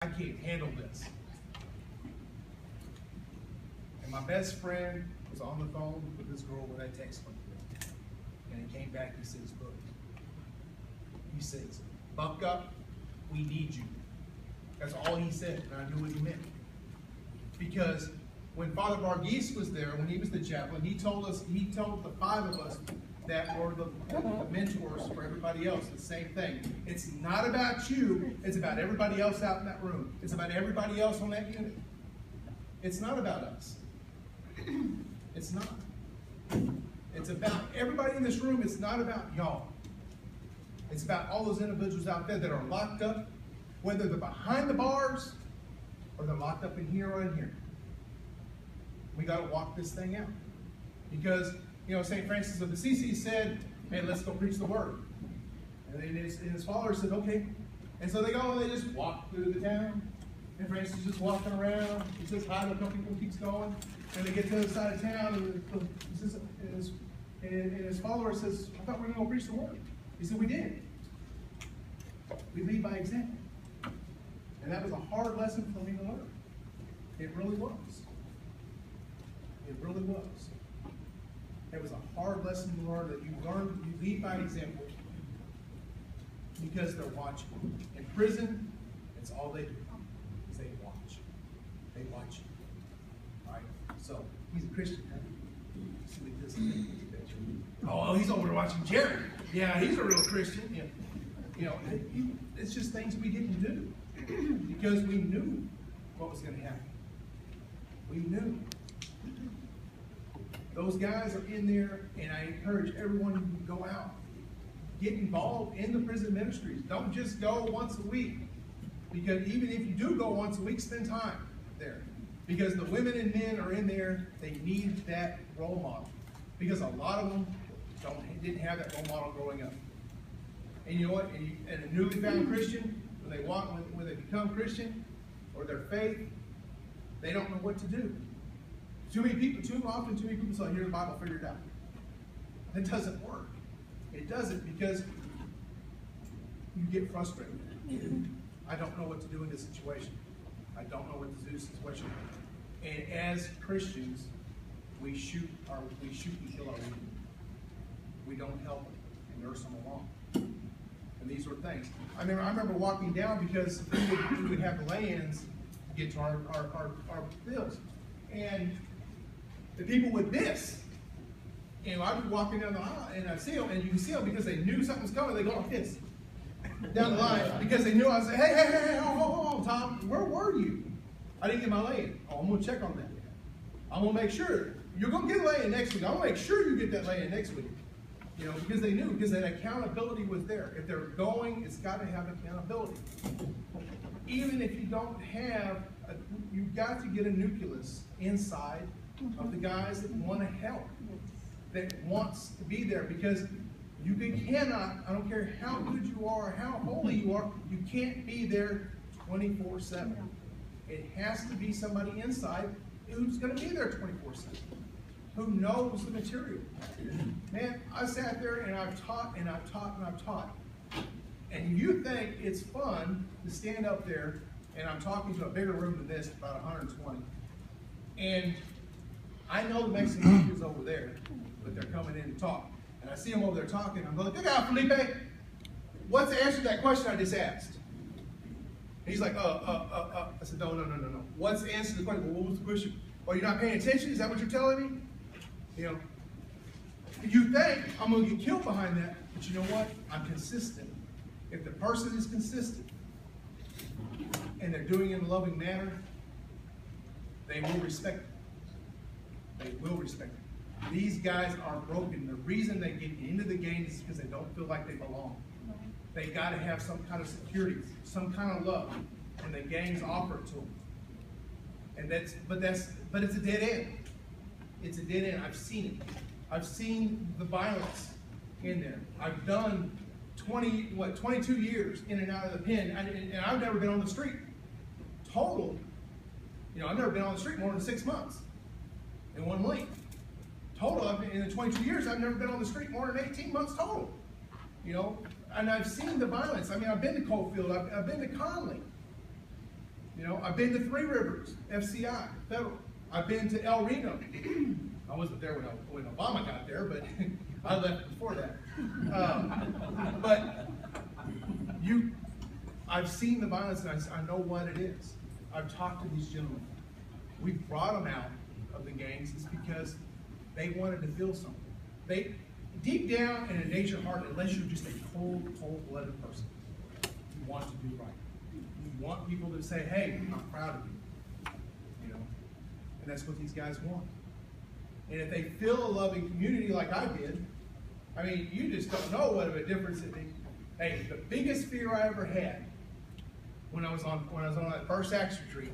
I can't handle this. And my best friend was on the phone with this girl when I texted him. And he came back and he says, look, he says, buck up, we need you. That's all he said, and I knew what he meant. Because when Father Varghese was there, when he was the chaplain, he told the five of us that were the mentors for everybody else, the same thing. It's not about you, it's about everybody else out in that room. It's about everybody else on that unit. It's not about us. It's not. It's about everybody in this room. It's not about y'all. It's about all those individuals out there that are locked up, whether they're behind the bars or they're locked up in here or in here. We got to walk this thing out. Because, you know, St. Francis of Assisi said, hey, let's go preach the word. And his followers said, okay. And so they go and they just walk through the town. And Francis is just walking around. He says hi to a couple people, keeps going. And they get to the other side of town, and his follower says, I thought we were going to preach the word. He said, we did. We lead by example. And that was a hard lesson for me to learn. It really was. It really was. It was a hard lesson to learn, that you lead by example because they're watching. In prison, it's all they do is they watch. They watch you. All right? So, he's a Christian. Huh? See what this is. Oh, he's over there watching Jerry. Yeah, he's a real Christian. Yeah. You know, it's just things we didn't do because we knew what was going to happen. We knew. Those guys are in there, and I encourage everyone to go out. Get involved in the prison ministries. Don't just go once a week. Because even if you do go once a week, spend time there. Because the women and men are in there, they need that role model. Because a lot of them didn't have that role model growing up. And you know what? And a newly found Christian, when they become Christian, or their faith, they don't know what to do. Too often people say, here's the Bible, figure it out. That doesn't work. It doesn't, because you get frustrated. I don't know what to do in this situation. I don't know what to do in this situation. And as Christians, we shoot and kill our wounded. We don't help them and nurse them along. And these were things. I remember walking down because we would have the lay-ins get to our bills. And the people would miss. You know, I'd be walking down the aisle and I'd see them, and you can see them because they knew something was coming. They go like this down the line because they knew. I said, hey, hold on, Tom, where were you? I didn't get my lay-in. Oh, I'm going to check on that. I'm going to make sure. You're going to get a lay-in next week. I'm going to make sure you get that lay-in next week. You know, because they knew, because that accountability was there. If they're going, it's got to have accountability. Even if you don't have, you've got to get a nucleus inside of the guys that want to help, that wants to be there, because you cannot, I don't care how good you are, how holy you are, you can't be there 24/7. It has to be somebody inside who's going to be there 24/7, who knows the material. Man, I sat there and I've taught and I've taught and I've taught. And you think it's fun to stand up there, and I'm talking to a bigger room than this, about 120. And I know the Mexican speakers over there, but they're coming in to talk. And I see them over there talking. I'm going, look out, Felipe. What's the answer to that question I just asked? And he's like, I said, no. What's the answer to the question? Well, what was the question? Oh, you're not paying attention? Is that what you're telling me? You know, you think I'm going to get killed behind that, but you know what? I'm consistent. If the person is consistent and they're doing it in a loving manner, they will respect it. They will respect it. These guys are broken. The reason they get into the game is because they don't feel like they belong. They got to have some kind of security, some kind of love, and the gangs offer it to them. And but it's a dead end. It's a dead end. I've seen it. I've seen the violence in there. I've done 22 years in and out of the pen, and I've never been on the street. Total. You know, I've never been on the street more than 6 months in one week. Total, in the 22 years, I've never been on the street more than 18 months total. You know, and I've seen the violence. I mean, I've been to Coalfield, I've been to Connally. You know, I've been to Three Rivers, FCI, Federal. I've been to El Reno. I wasn't there when Obama got there, but I left before that. But I've seen the violence, and I know what it is. I've talked to these gentlemen. We brought them out of the gangs. It's because they wanted to feel something. They, deep down in a nature heart, unless you're just a cold-blooded person, you want to do right. You want people to say, hey, I'm proud of you. You know? And that's what these guys want. And if they feel a loving community like I did, I mean, you just don't know what of a difference it makes. Hey, the biggest fear I ever had when I was on that first Acts retreat,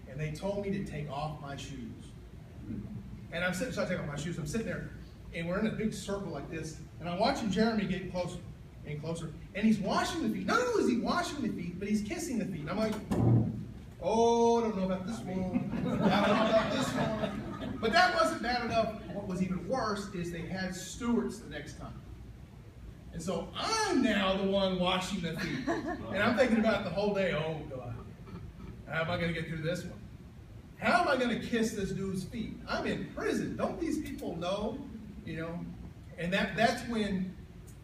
and they told me to take off my shoes. And I'm sitting, so I take off my shoes. I'm sitting there, and we're in a big circle like this, and I'm watching Jeremy get closer and closer, and he's washing the feet. Not only is he washing the feet, but he's kissing the feet. And I'm like, oh, I don't know about this one. I don't know about this one. But that wasn't bad enough. What was even worse is they had stewards the next time. And so I'm now the one washing the feet. And I'm thinking about it the whole day. Oh, God. How am I going to get through this one? How am I going to kiss this dude's feet? I'm in prison. Don't these people know? You know? And that's when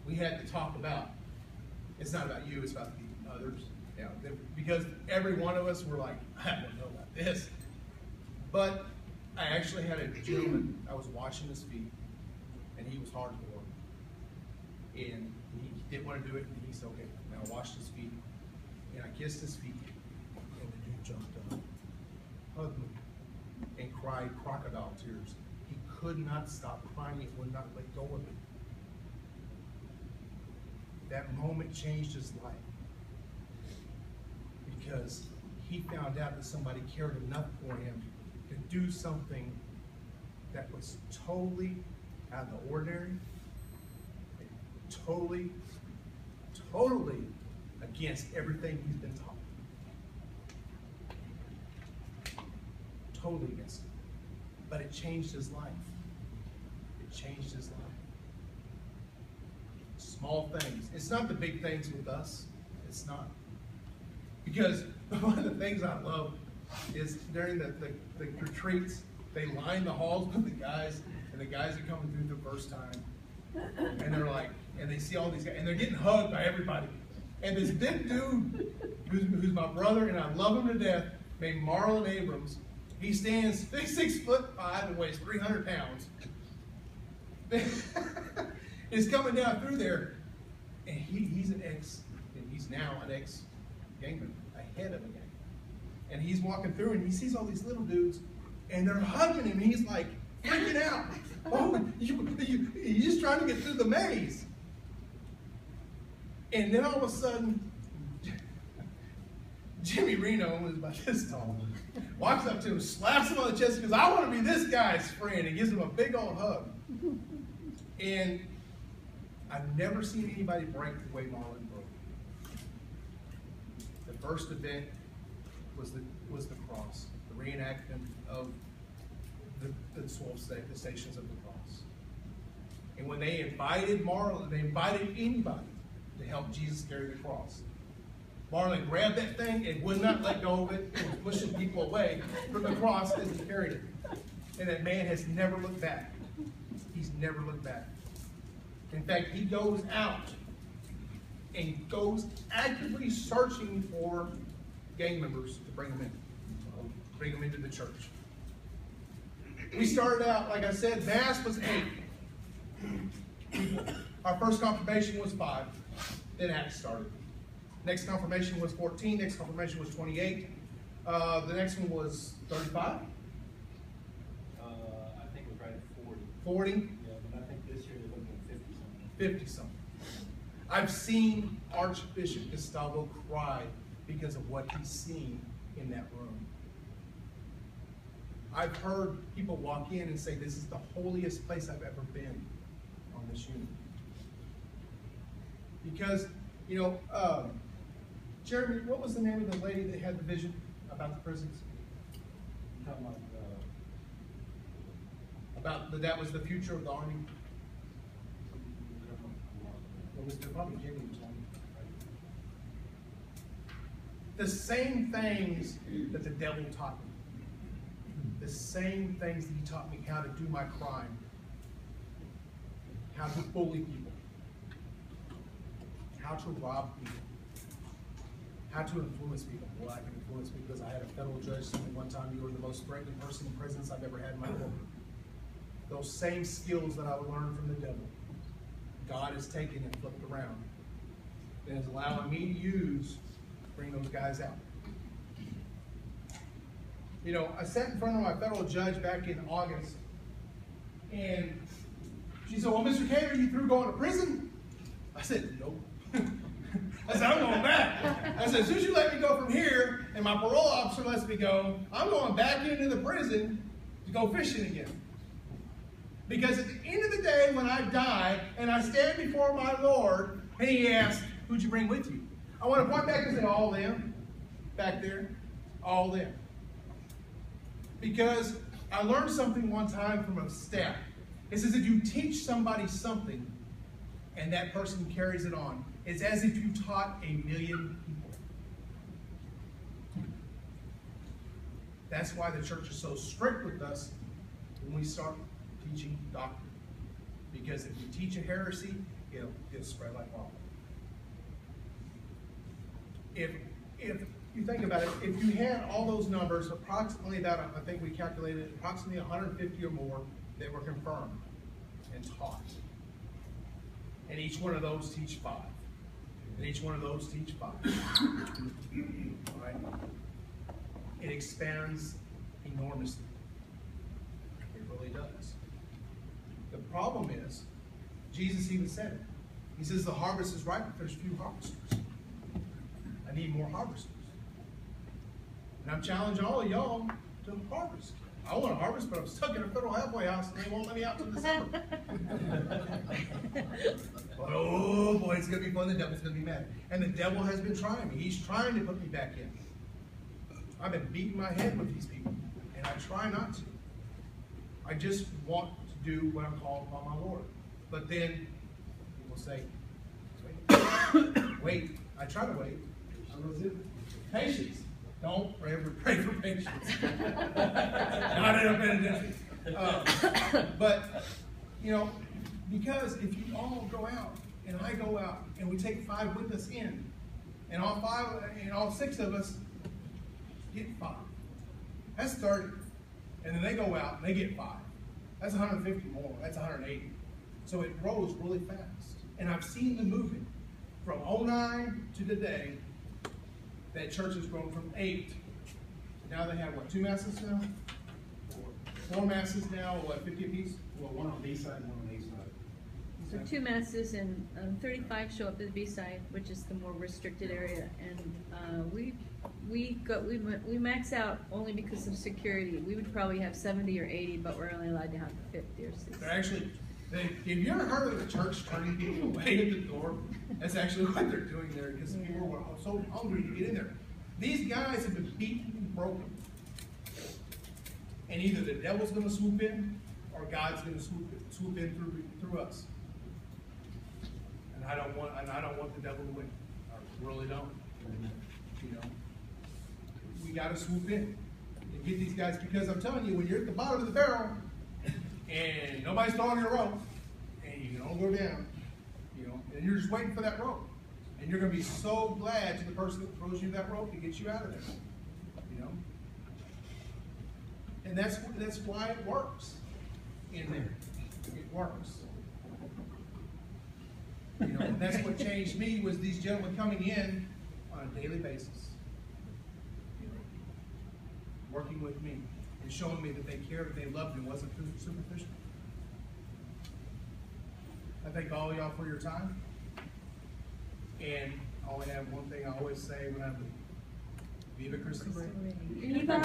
we had to talk about, it's not about you, it's about the others. You know, because every one of us were like, I don't know about this. But I actually had a gentleman, I was washing his feet, and he was hardcore. And he didn't want to do it, and he said, okay. And I washed his feet, and I kissed his feet, and the dude jumped up, hugged me, and cried crocodile tears. He could not stop crying, it would not let go of it. That moment changed his life, because he found out that somebody cared enough for him to do something that was totally out of the ordinary, totally against everything he's been taught. Totally against it. But it changed his life. It changed his life. Small things. It's not the big things with us. It's not. Because one of the things I love is during the retreats, they line the halls with the guys, and the guys are coming through the first time. And they're like, and they see all these guys, and they're getting hugged by everybody. And this big dude, who's my brother, and I love him to death, named Marlon Abrams, he stands 6'5" and weighs 300 pounds. Is coming down through there, and he's now an ex-gangman, a head of a gang. And he's walking through, and he sees all these little dudes, and they're hugging him, and he's like freaking out. Oh, you're just trying to get through the maze. And then all of a sudden, Jimmy Reno, who was about this tall, walks up to him, slaps him on the chest, because I want to be this guy's friend, and gives him a big old hug. And I've never seen anybody break the way Marlon broke. The first event was the cross, the reenactment of the 12 stations of the cross. And when they invited Marlon, they invited anybody to help Jesus carry the cross. Marlon grabbed that thing and would not let go of it. He was pushing people away from the cross as he carried it. And that man has never looked back. He's never looked back. In fact, he goes out and goes actively searching for gang members to bring them into the church. We started out, like I said, Mass was 8. Our first confirmation was 5. Then Acts started. Next confirmation was 14. Next confirmation was 28. The next one was 35. I think we're right at 40. 40. Yeah, but I think this year they're looking at 50 something. 50 something. I've seen Archbishop Gustavo cry because of what he's seen in that room. I've heard people walk in and say, this is the holiest place I've ever been on this unit. Because, you know, Jeremy, what was the name of the lady that had the vision about the prisons? You're talking About that was the future of the Army? It was probably Kenedy. the same things that the devil taught me. The same things that he taught me how to do my crime. How to bully people. How to rob people. How to influence people. Well, I can influence people because I had a federal judge tell me one time, you were the most threatening person in prisons I've ever had in my life. Those same skills that I learned from the devil, God has taken and flipped around and is allowing me to use to bring those guys out. You know, I sat in front of my federal judge back in August, and she said, well, Mr. Kane, are you through going to prison? I said, nope. I said, I'm going back. I said, as soon as you let me go from here, and my parole officer lets me go, I'm going back into the prison to go fishing again. Because at the end of the day, when I die, and I stand before my Lord, and he asks, who'd you bring with you? I want to point back and say, all them, back there, all them. Because I learned something one time from a staff. It says if you teach somebody something, and that person carries it on, it's as if you taught 1 million people. That's why the church is so strict with us when we start teaching doctrine. Because if you teach a heresy, it'll spread like wildfire. If you think about it, if you had all those numbers, approximately about, I think we calculated approximately 150 or more that were confirmed and taught. And each one of those teach 5. And each one of those teach 5. Right? It expands enormously. It really does. The problem is, Jesus even said it. He says the harvest is ripe, but there's few harvesters. I need more harvesters. And I'm challenging all of y'all to harvest. I want to harvest, but I'm stuck in a federal halfway house and they won't let me out till December. But oh boy, it's going to be fun. The devil's going to be mad. And the devil has been trying me. He's trying to put me back in. I've been beating my head with these people, and I try not to. I just want to do what I'm called upon my Lord. But then people say, wait. Wait. I try to wait. Patience. Don't ever pray for patience. Not in a penitentiary. But, you know, because if you all go out, and I go out, and we take 5 with us in, and all 6 of us get 5. That's 30. And then they go out, and they get 5. That's 150 more. That's 180. So it grows really fast. And I've seen the movement from 09 to today. That church has grown from 8. Now they have, what, 2 masses now? 4 masses now, what, 50 apiece? Well, one on B side and one on A side. So 2 masses, and 35 show up to the B side, which is the more restricted area. And we max out only because of security. We would probably have 70 or 80, but we're only allowed to have 50 or 60. They're actually, have you ever heard of the church turning people away at the door? That's actually what they're doing there, because people were so hungry to get in there. These guys have been beaten and broken. And either the devil's going to swoop in, or God's going to swoop in through us. And I don't want the devil to win. I really don't. You know, we got to swoop in and get these guys, because I'm telling you, when you're at the bottom of the barrel and nobody's throwing you a rope, and you can only go down, you know, and you're just waiting for that rope, and you're going to be so glad to the person that throws you that rope to get you out of there, you know. And that's why it works in there. It works. You know, and that's what changed me, was these gentlemen coming in on a daily basis, you know, working with me and showing me that they cared, that they loved me, wasn't superficial. I thank all of y'all for your time. And I only have one thing I always say when I leave. Viva Christi. Viva!